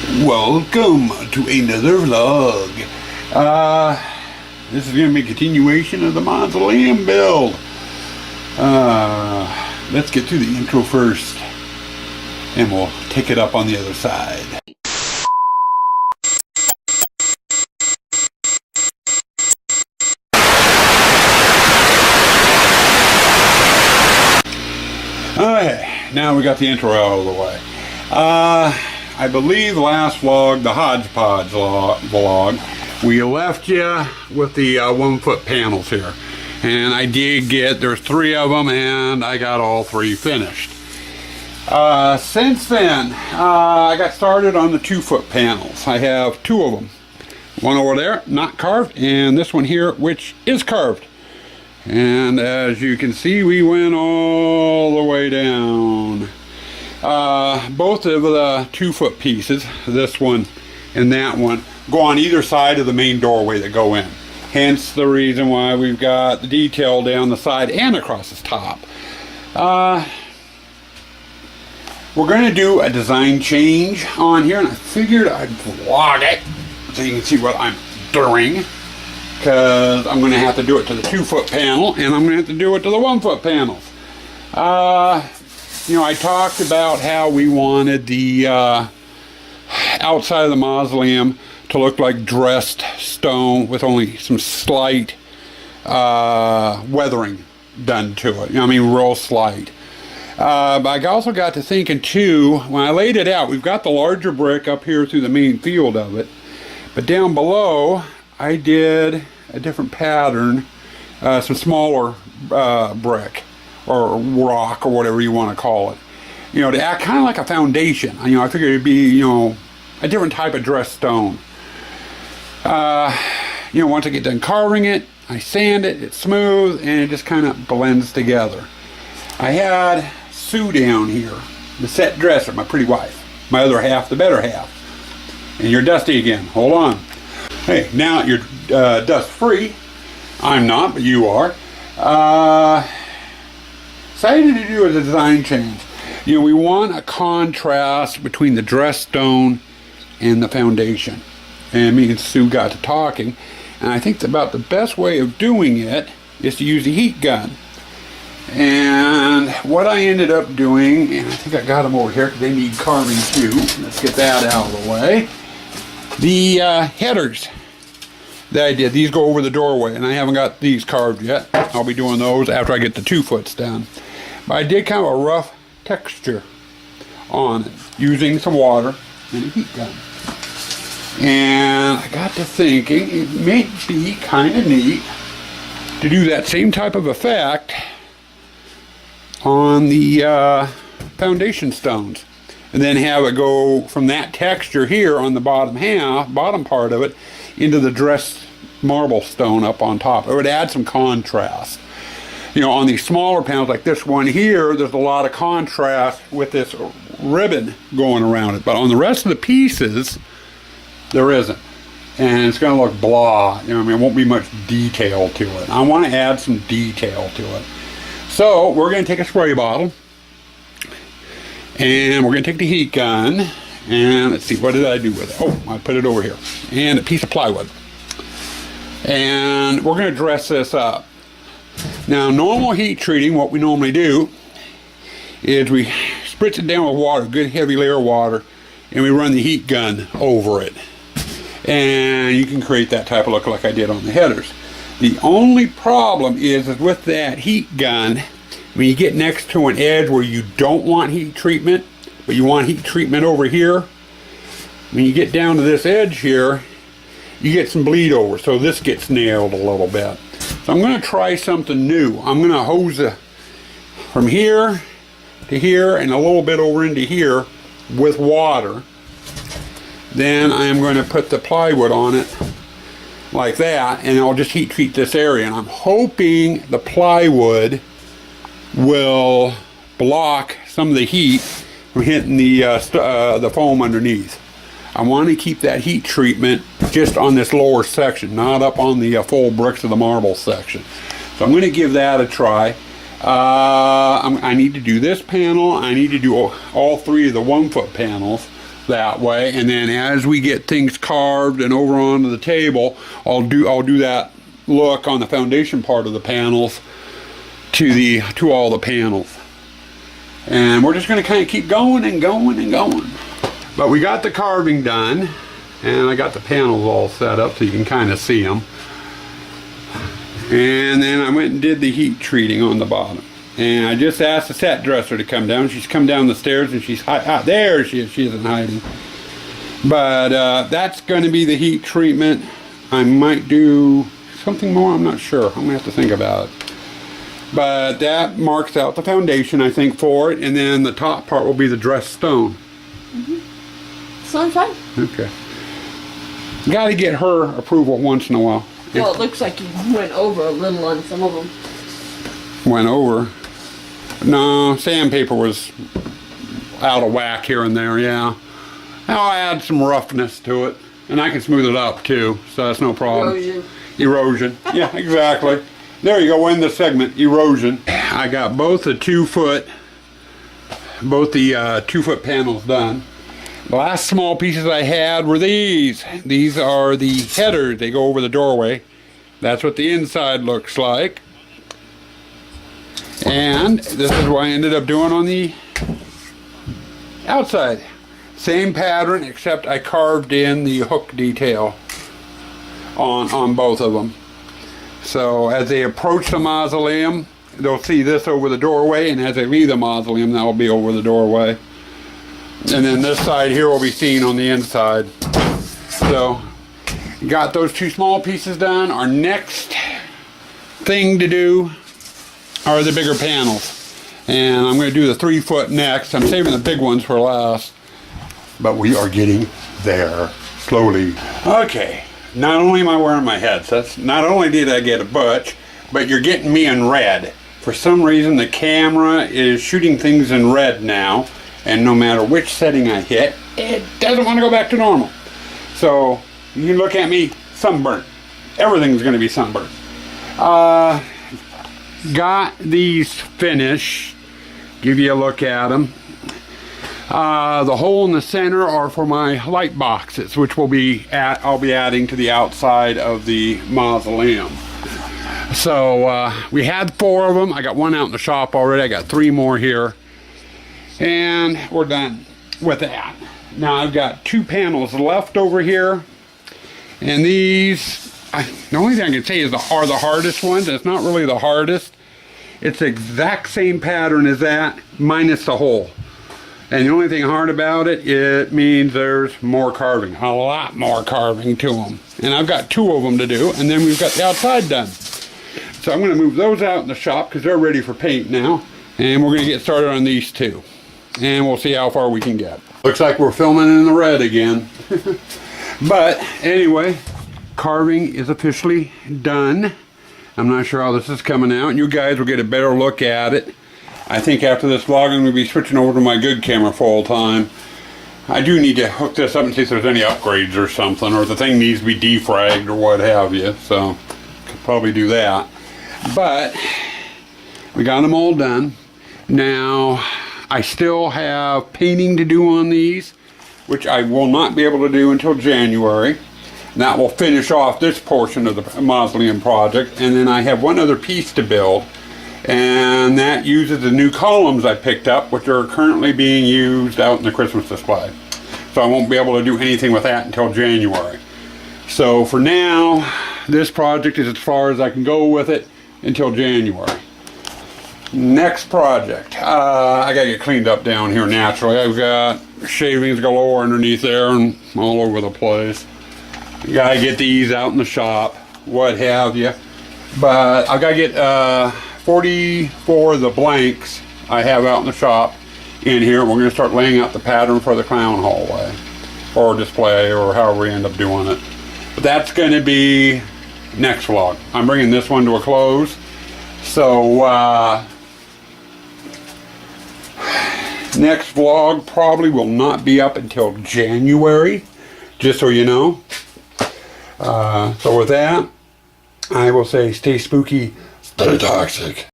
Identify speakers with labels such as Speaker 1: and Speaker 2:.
Speaker 1: Welcome to another vlog. This is going to be a continuation of the Mausoleum build. Let's get to the intro first, and we'll take it up on the other side. Okay, now we got the intro out of the way. I believe the last vlog, the hodgepodge vlog, we left you with the 1 foot panels here. And I did get, there's 3 of them, and I got all 3 finished. Since then, I got started on the 2 foot panels. I have 2 of them. One over there, not carved, and this one here, which is carved. And as you can see, we went all the way down. Both of the 2 foot pieces, this one and that one, go on either side of the main doorway that go in. Hence the reason why we've got the detail down the side and across the top. We're going to do a design change on here, and I figured I'd vlog it so you can see what I'm doing, because I'm going to have to do it to the 2 foot panel, and I'm going to have to do it to the 1 foot panels. You know, I talked about how we wanted the outside of the mausoleum to look like dressed stone with only some slight weathering done to it. You know, I mean, real slight. But I also got to thinking too, when I laid it out, we've got the larger brick up here through the main field of it, but down below I did a different pattern, some smaller brick or rock or whatever you want to call it, you know, to act kind of like a foundation. You know, I figured it'd be, you know, a different type of dressed stone. You know, once I get done carving it, I sand it, it's smooth, and it just kind of blends together. I had Sue down here, the set dresser, my pretty wife, my other half, the better half. And you're dusty again, hold on. Hey, now you're dust free. I'm not, but you are. Decided to do a design change. You know, we want a contrast between the dressed stone and the foundation. And me and Sue got to talking, and I think about the best way of doing it is to use the heat gun. And what I ended up doing, and I think I got them over here because they need carving too. Let's get that out of the way. The headers that I did, these go over the doorway, and I haven't got these carved yet. I'll be doing those after I get the 2 foots done. But I did kind of a rough texture on it using some water and a heat gun. And I got to thinking it may be kind of neat to do that same type of effect on the foundation stones, and then have it go from that texture here on the bottom part of it, into the dressed marble stone up on top. It would add some contrast. You know, on these smaller panels like this one here, there's a lot of contrast with this ribbon going around it, but on the rest of the pieces there isn't, and it's going to look blah. You know, I mean, it won't be much detail to it. I want to add some detail to it. So we're going to take a spray bottle, and we're going to take the heat gun, and let's see, what did I do with it? Oh, I put it over here, and a piece of plywood, and we're going to dress this up. Now, normal heat treating, what we normally do is we spritz it down with water, good heavy layer of water, and we run the heat gun over it, and you can create that type of look like I did on the headers. The only problem is with that heat gun, when you get next to an edge where you don't want heat treatment, but you want heat treatment over here, when you get down to this edge here, you get some bleed over, so this gets nailed a little bit. So I'm going to try something new. I'm going to hose from here to here and a little bit over into here with water. Then I'm going to put the plywood on it like that, and I'll just heat treat this area, and I'm hoping the plywood will block some of the heat from hitting the foam underneath. I want to keep that heat treatment just on this lower section, not up on the full bricks of the marble section. So I'm going to give that a try. I need to do this panel. I need to do all 3 of the 1 foot panels. that way, and then as we get things carved and over onto the table, I'll do that look on the foundation part of the panels to all the panels. And we're just going to kind of keep going and going and going. But we got the carving done, and I got the panels all set up so you can kind of see them. And then I went and did the heat treating on the bottom. And I just asked the set dresser to come down. She's come down the stairs and she's there she is. She isn't hiding. But that's going to be the heat treatment. I might do something more. I'm not sure. I'm going to have to think about it. But that marks out the foundation, I think, for it. And then the top part will be the dressed stone.
Speaker 2: Sounds fine.
Speaker 1: Okay. Got to get her approval once in a while.
Speaker 2: Well, it looks like you went over a little on some of them.
Speaker 1: Went over? No, sandpaper was out of whack here and there, yeah. I'll add some roughness to it. And I can smooth it up too, so that's no problem.
Speaker 2: Erosion.
Speaker 1: Erosion. Yeah, exactly. There you go, in the segment, erosion. I got both the 2 foot panels done. The last small pieces I had were these. These are the headers. They go over the doorway. That's what the inside looks like. And this is what I ended up doing on the outside. Same pattern, except I carved in the hook detail on both of them. So as they approach the mausoleum, they'll see this over the doorway, and as they leave the mausoleum, that will be over the doorway. And then this side here will be seen on the inside. So, got those 2 small pieces done. Our next thing to do are the bigger panels. And I'm going to do the 3 foot next. I'm saving the big ones for last. But we are getting there slowly. Okay, not only am I wearing my headsets, not only did I get a butch, but you're getting me in red. For some reason the camera is shooting things in red now. And no matter which setting I hit, it doesn't want to go back to normal. So, you look at me, sunburnt. Everything's going to be sunburnt. Got these finished. Give you a look at them. The hole in the center are for my light boxes, which I'll be adding to the outside of the mausoleum. So, we had 4 of them. I got 1 out in the shop already. I got 3 more here. And we're done with that. Now I've got 2 panels left over here, and these, the only thing I can say is are the hardest ones. It's not really the hardest. It's the exact same pattern as that, minus the hole. And the only thing hard about it, it means there's more carving, a lot more carving to them. And I've got 2 of them to do, and then we've got the outside done. So I'm going to move those out in the shop because they're ready for paint now, and we're going to get started on these 2. And we'll see how far we can get. Looks like we're filming in the red again. But anyway, carving is officially done. I'm not sure how this is coming out. You guys will get a better look at it. I think after this vlog I'm going to be switching over to my good camera full time. I do need to hook this up and see if there's any upgrades or something, or if the thing needs to be defragged or what have you. So, could probably do that. But, we got them all done. Now, I still have painting to do on these, which I will not be able to do until January. And that will finish off this portion of the mausoleum project. And then I have 1 other piece to build, and that uses the new columns I picked up, which are currently being used out in the Christmas display. So I won't be able to do anything with that until January. So for now, this project is as far as I can go with it until January. Next project, I gotta get cleaned up down here naturally. I've got shavings galore underneath there and all over the place. Gotta get these out in the shop, what have you. But I've gotta get 44 of the blanks I have out in the shop in here. We're gonna start laying out the pattern for the clown hallway or display or however we end up doing it. But that's gonna be next vlog. I'm bringing this one to a close. So, next vlog probably will not be up until January, just so you know. So with that, I will say stay spooky, stay toxic.